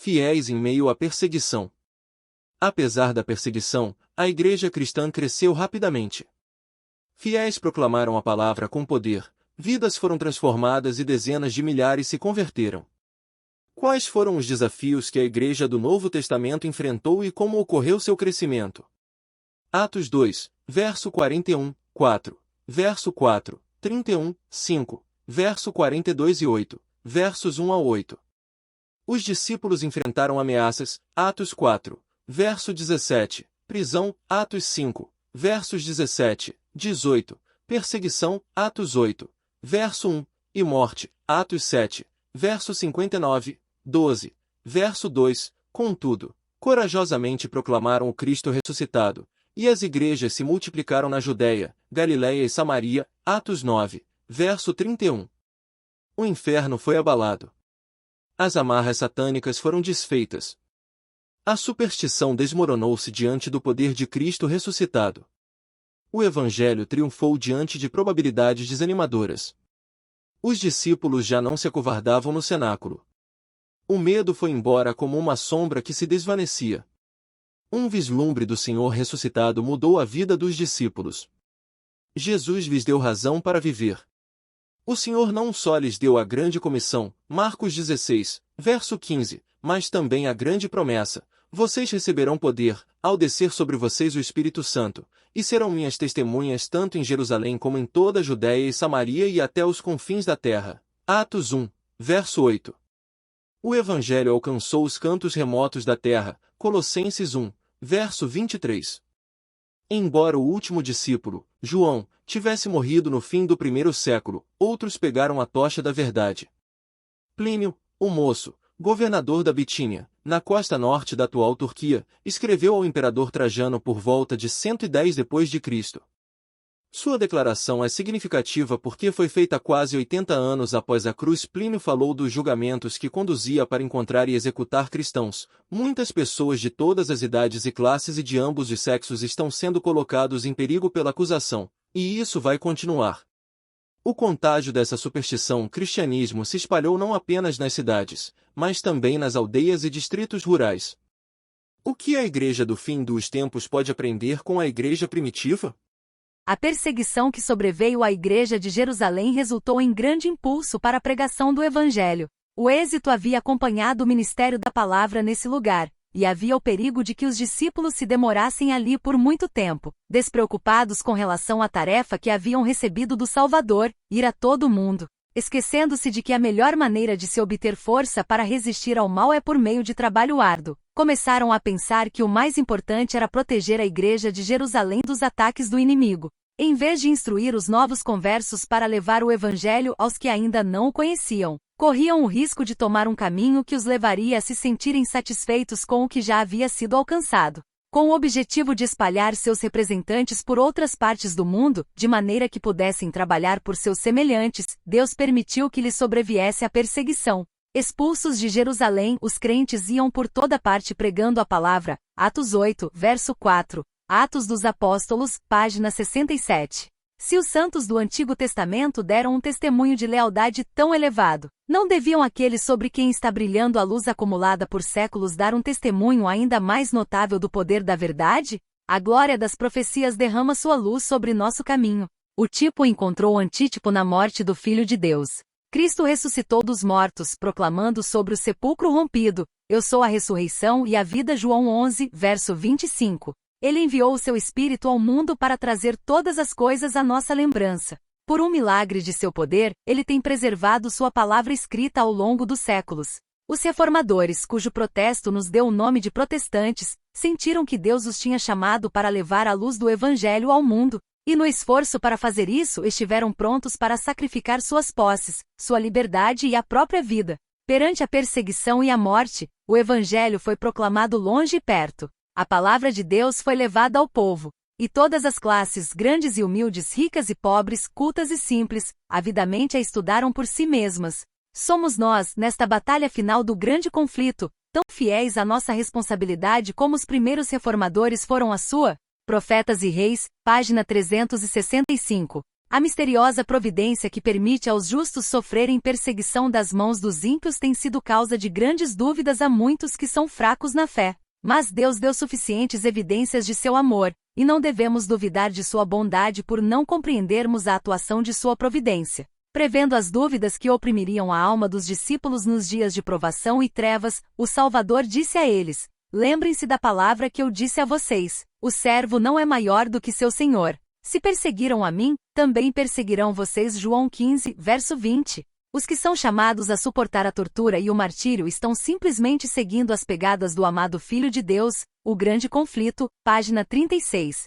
fiéis em meio à perseguição. Apesar da perseguição, a igreja cristã cresceu rapidamente. Fiéis proclamaram a palavra com poder, vidas foram transformadas e dezenas de milhares se converteram. Quais foram os desafios que a igreja do Novo Testamento enfrentou e como ocorreu seu crescimento? Atos 2, verso 41, 4, verso 4, 31, 5, verso 42 e 8, versos 1 a 8. Os discípulos enfrentaram ameaças, Atos 4, verso 17, prisão, Atos 5, versos 17, 18, perseguição, Atos 8, verso 1, e morte, Atos 7, verso 59, 12, verso 2, contudo, corajosamente proclamaram o Cristo ressuscitado, e as igrejas se multiplicaram na Judéia, Galiléia e Samaria, Atos 9, verso 31. O inferno foi abalado. As amarras satânicas foram desfeitas. A superstição desmoronou-se diante do poder de Cristo ressuscitado. O Evangelho triunfou diante de probabilidades desanimadoras. Os discípulos já não se acovardavam no cenáculo. O medo foi embora como uma sombra que se desvanecia. Um vislumbre do Senhor ressuscitado mudou a vida dos discípulos. Jesus lhes deu razão para viver. O Senhor não só lhes deu a grande comissão, Marcos 16, verso 15, mas também a grande promessa: vocês receberão poder, ao descer sobre vocês o Espírito Santo, e serão minhas testemunhas tanto em Jerusalém como em toda a Judéia e Samaria e até os confins da terra. Atos 1, verso 8. O Evangelho alcançou os cantos remotos da terra, Colossenses 1, verso 23. Embora o último discípulo, João, tivesse morrido no fim do primeiro século, outros pegaram a tocha da verdade. Plínio, o moço, governador da Bitínia, na costa norte da atual Turquia, escreveu ao imperador Trajano por volta de 110 d.C. Sua declaração é significativa porque foi feita quase 80 anos após a cruz. Plínio falou dos julgamentos que conduzia para encontrar e executar cristãos. Muitas pessoas de todas as idades e classes e de ambos os sexos estão sendo colocados em perigo pela acusação, e isso vai continuar. O contágio dessa superstição cristianismo se espalhou não apenas nas cidades, mas também nas aldeias e distritos rurais. O que a igreja do fim dos tempos pode aprender com a igreja primitiva? A perseguição que sobreveio à igreja de Jerusalém resultou em grande impulso para a pregação do Evangelho. O êxito havia acompanhado o ministério da palavra nesse lugar, e havia o perigo de que os discípulos se demorassem ali por muito tempo, despreocupados com relação à tarefa que haviam recebido do Salvador, ir a todo o mundo, esquecendo-se de que a melhor maneira de se obter força para resistir ao mal é por meio de trabalho árduo. Começaram a pensar que o mais importante era proteger a igreja de Jerusalém dos ataques do inimigo, em vez de instruir os novos conversos para levar o Evangelho aos que ainda não o conheciam. Corriam o risco de tomar um caminho que os levaria a se sentirem satisfeitos com o que já havia sido alcançado, com o objetivo de espalhar seus representantes por outras partes do mundo, de maneira que pudessem trabalhar por seus semelhantes. Deus permitiu que lhes sobreviesse a perseguição. Expulsos de Jerusalém, os crentes iam por toda parte pregando a palavra. Atos 8, verso 4. Atos dos Apóstolos, página 67. Se os santos do Antigo Testamento deram um testemunho de lealdade tão elevado, não deviam aqueles sobre quem está brilhando a luz acumulada por séculos dar um testemunho ainda mais notável do poder da verdade? A glória das profecias derrama sua luz sobre nosso caminho. O tipo encontrou o antítipo na morte do Filho de Deus. Cristo ressuscitou dos mortos, proclamando sobre o sepulcro rompido: eu sou a ressurreição e a vida. João 11, verso 25. Ele enviou o seu Espírito ao mundo para trazer todas as coisas à nossa lembrança. Por um milagre de seu poder, ele tem preservado sua palavra escrita ao longo dos séculos. Os reformadores, cujo protesto nos deu o nome de protestantes, sentiram que Deus os tinha chamado para levar a luz do Evangelho ao mundo, e no esforço para fazer isso estiveram prontos para sacrificar suas posses, sua liberdade e a própria vida. Perante a perseguição e a morte, o Evangelho foi proclamado longe e perto. A palavra de Deus foi levada ao povo, e todas as classes, grandes e humildes, ricas e pobres, cultas e simples, avidamente a estudaram por si mesmas. Somos nós, nesta batalha final do grande conflito, tão fiéis à nossa responsabilidade como os primeiros reformadores foram à sua? Profetas e Reis, página 365. A misteriosa providência que permite aos justos sofrerem perseguição das mãos dos ímpios tem sido causa de grandes dúvidas a muitos que são fracos na fé. Mas Deus deu suficientes evidências de seu amor, e não devemos duvidar de sua bondade por não compreendermos a atuação de sua providência. Prevendo as dúvidas que oprimiriam a alma dos discípulos nos dias de provação e trevas, o Salvador disse a eles: lembrem-se da palavra que eu disse a vocês: o servo não é maior do que seu senhor. Se perseguiram a mim, também perseguirão vocês. João 15, verso 20. Os que são chamados a suportar a tortura e o martírio estão simplesmente seguindo as pegadas do amado Filho de Deus. O Grande Conflito, página 36.